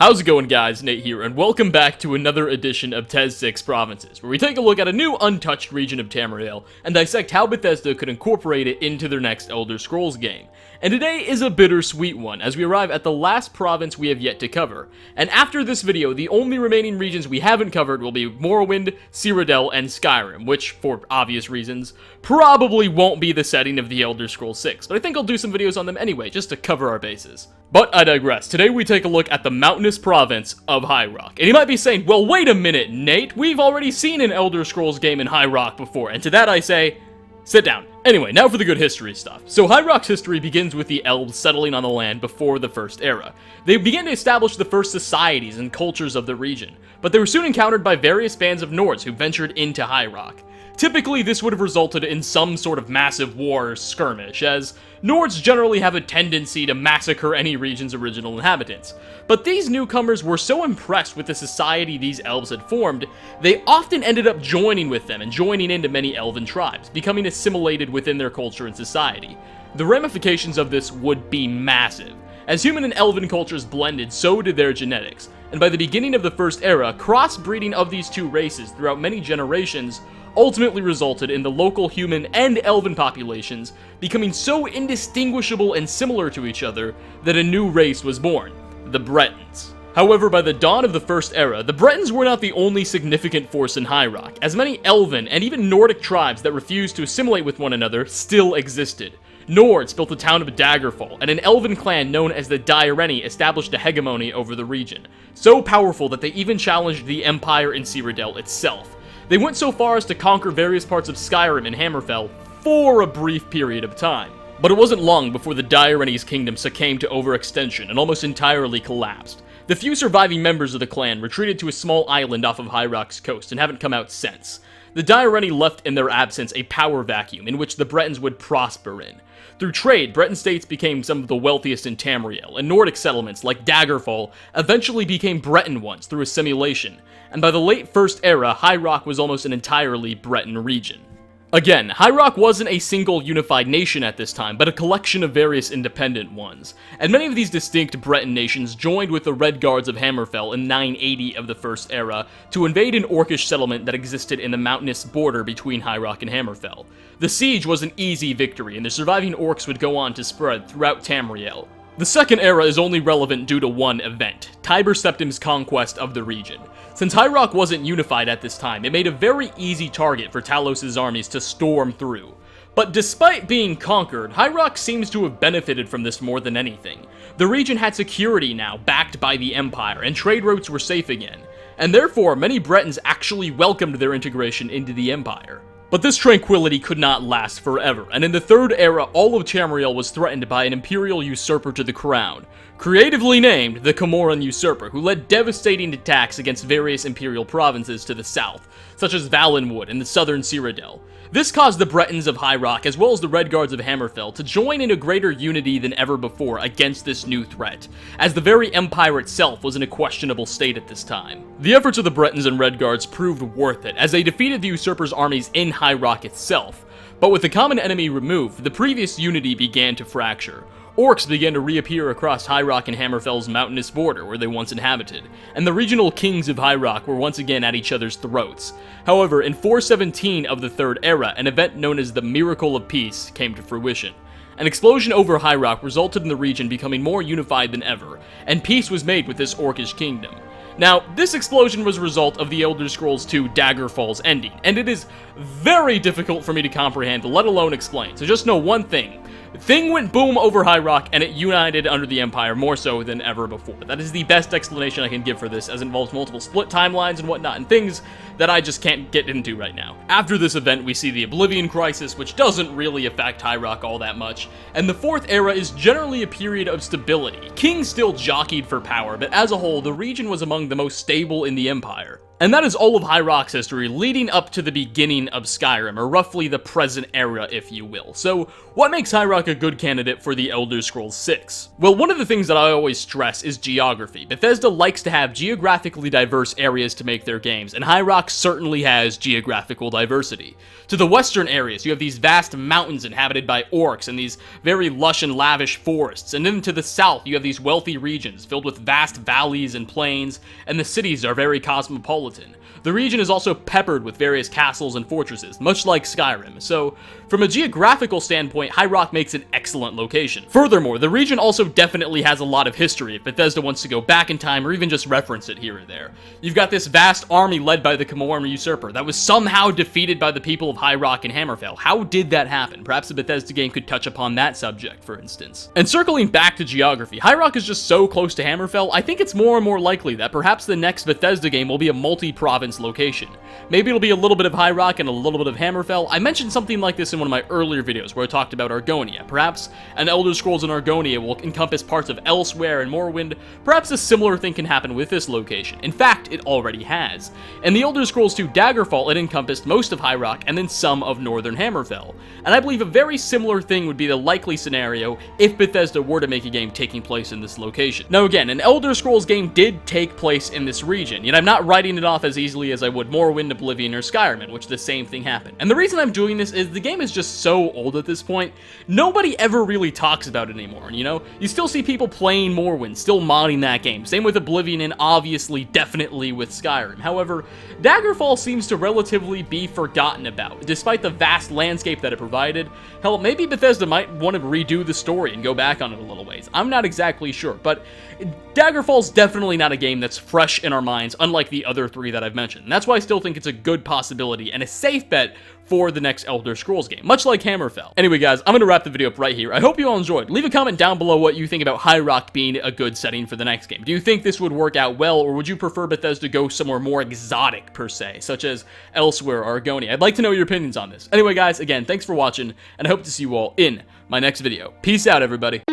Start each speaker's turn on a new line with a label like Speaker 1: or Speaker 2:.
Speaker 1: How's it going, guys? Nate here, and welcome back to another edition of TES 6 Provinces, where we take a look at a new untouched region of Tamriel, and dissect how Bethesda could incorporate it into their next Elder Scrolls game. And today is a bittersweet one, as we arrive at the last province we have yet to cover. And after this video, the only remaining regions we haven't covered will be Morrowind, Cyrodiil, and Skyrim, which, for obvious reasons, probably won't be the setting of the Elder Scrolls 6, but I think I'll do some videos on them anyway, just to cover our bases. But I digress. Today we take a look at the mountainous province of High Rock. And you might be saying, well, wait a minute, Nate, we've already seen an Elder Scrolls game in High Rock before, and to that I say, sit down. Anyway, now for the good history stuff. So High Rock's history begins with the elves settling on the land before the First Era. They began to establish the first societies and cultures of the region, but they were soon encountered by various bands of Nords who ventured into High Rock. Typically, this would have resulted in some sort of massive war or skirmish, as Nords generally have a tendency to massacre any region's original inhabitants. But these newcomers were so impressed with the society these elves had formed, they often ended up joining with them and joining into many elven tribes, becoming assimilated within their culture and society. The ramifications of this would be massive. As human and elven cultures blended, so did their genetics, and by the beginning of the First Era, crossbreeding of these two races throughout many generations ultimately resulted in the local human and elven populations becoming so indistinguishable and similar to each other that a new race was born, the Bretons. However, by the dawn of the First Era, the Bretons were not the only significant force in High Rock, as many elven and even Nordic tribes that refused to assimilate with one another still existed. Nords built the town of Daggerfall, and an elven clan known as the Diareni established a hegemony over the region, so powerful that they even challenged the Empire in Cyrodiil itself. They went so far as to conquer various parts of Skyrim and Hammerfell for a brief period of time. But it wasn't long before the Diareni's kingdom succumbed to overextension and almost entirely collapsed. The few surviving members of the clan retreated to a small island off of High Rock's coast and haven't come out since. The Diareni left in their absence a power vacuum in which the Bretons would prosper in. Through trade, Breton states became some of the wealthiest in Tamriel, and Nordic settlements like Daggerfall eventually became Breton ones through assimilation, and by the late First Era, High Rock was almost an entirely Breton region. Again, High Rock wasn't a single unified nation at this time, but a collection of various independent ones, and many of these distinct Breton nations joined with the Red Guards of Hammerfell in 980 of the First Era to invade an Orcish settlement that existed in the mountainous border between High Rock and Hammerfell. The siege was an easy victory, and the surviving orcs would go on to spread throughout Tamriel. The Second Era is only relevant due to one event, Tiber Septim's conquest of the region. Since High Rock wasn't unified at this time, it made a very easy target for Talos' armies to storm through. But despite being conquered, High Rock seems to have benefited from this more than anything. The region had security now, backed by the Empire, and trade routes were safe again, and therefore many Bretons actually welcomed their integration into the Empire. But this tranquility could not last forever, and in the Third Era, all of Tamriel was threatened by an imperial usurper to the crown, creatively named the Comoran Usurper, who led devastating attacks against various imperial provinces to the south, such as Valenwood and the southern Cyrodiil. This caused the Bretons of High Rock, as well as the Red Guards of Hammerfell, to join in a greater unity than ever before against this new threat, as the very Empire itself was in a questionable state at this time. The efforts of the Bretons and Red Guards proved worth it, as they defeated the usurper's armies in High Rock itself, but with the common enemy removed, the previous unity began to fracture. Orcs began to reappear across High Rock and Hammerfell's mountainous border where they once inhabited, and the regional kings of High Rock were once again at each other's throats. However, in 417 of the Third Era, an event known as the Miracle of Peace came to fruition. An explosion over High Rock resulted in the region becoming more unified than ever, and peace was made with this Orcish kingdom. Now, this explosion was a result of the Elder Scrolls II Daggerfall's ending, and it is very difficult for me to comprehend, let alone explain, so just know one thing. The thing went boom over High Rock, and it united under the Empire more so than ever before. That is the best explanation I can give for this, as it involves multiple split timelines and whatnot, and things that I just can't get into right now. After this event, we see the Oblivion Crisis, which doesn't really affect High Rock all that much, and the Fourth Era is generally a period of stability. Kings still jockeyed for power, but as a whole, the region was among the most stable in the Empire. And that is all of High Rock's history leading up to the beginning of Skyrim, or roughly the present era, if you will. So, what makes High Rock a good candidate for the Elder Scrolls 6? Well, one of the things that I always stress is geography. Bethesda likes to have geographically diverse areas to make their games, and High Rock certainly has geographical diversity. To the western areas, you have these vast mountains inhabited by orcs and these very lush and lavish forests, and then to the south, you have these wealthy regions filled with vast valleys and plains, and the cities are very cosmopolitan. The region is also peppered with various castles and fortresses, much like Skyrim, so from a geographical standpoint, High Rock makes an excellent location. Furthermore, the region also definitely has a lot of history if Bethesda wants to go back in time or even just reference it here or there. You've got this vast army led by the Camoran usurper that was somehow defeated by the people of High Rock and Hammerfell. How did that happen? Perhaps a Bethesda game could touch upon that subject, for instance. And circling back to geography, High Rock is just so close to Hammerfell, I think it's more and more likely that perhaps the next Bethesda game will be a multi-province location. Maybe it'll be a little bit of High Rock and a little bit of Hammerfell. I mentioned something like this in one of my earlier videos where I talked about Argonia. Perhaps an Elder Scrolls in Argonia will encompass parts of Elsewhere and Morrowind. Perhaps a similar thing can happen with this location. In fact, it already has. In the Elder Scrolls 2 Daggerfall, it encompassed most of High Rock and then some of Northern Hammerfell. And I believe a very similar thing would be the likely scenario if Bethesda were to make a game taking place in this location. Now again, an Elder Scrolls game did take place in this region, yet I'm not writing it off as easily as I would Morrowind, Oblivion, or Skyrim, in which the same thing happened. And the reason I'm doing this is the game is just so old at this point, nobody ever really talks about it anymore, you know? You still see people playing Morrowind, still modding that game. Same with Oblivion and obviously, definitely with Skyrim. However, Daggerfall seems to relatively be forgotten about, despite the vast landscape that it provided. Hell, maybe Bethesda might want to redo the story and go back on it a little ways. I'm not exactly sure, but Daggerfall's definitely not a game that's fresh in our minds, unlike the other three that I've mentioned. And that's why I still think it's a good possibility and a safe bet for the next Elder Scrolls game, much like Hammerfell. Anyway guys, I'm gonna wrap the video up right here. I hope you all enjoyed. Leave a comment down below what you think about High Rock being a good setting for the next game. Do you think this would work out well, or would you prefer Bethesda go somewhere more exotic, per se, such as Elsewhere or Argonia? I'd like to know your opinions on this. Anyway guys, again, thanks for watching, and I hope to see you all in my next video. Peace out, everybody.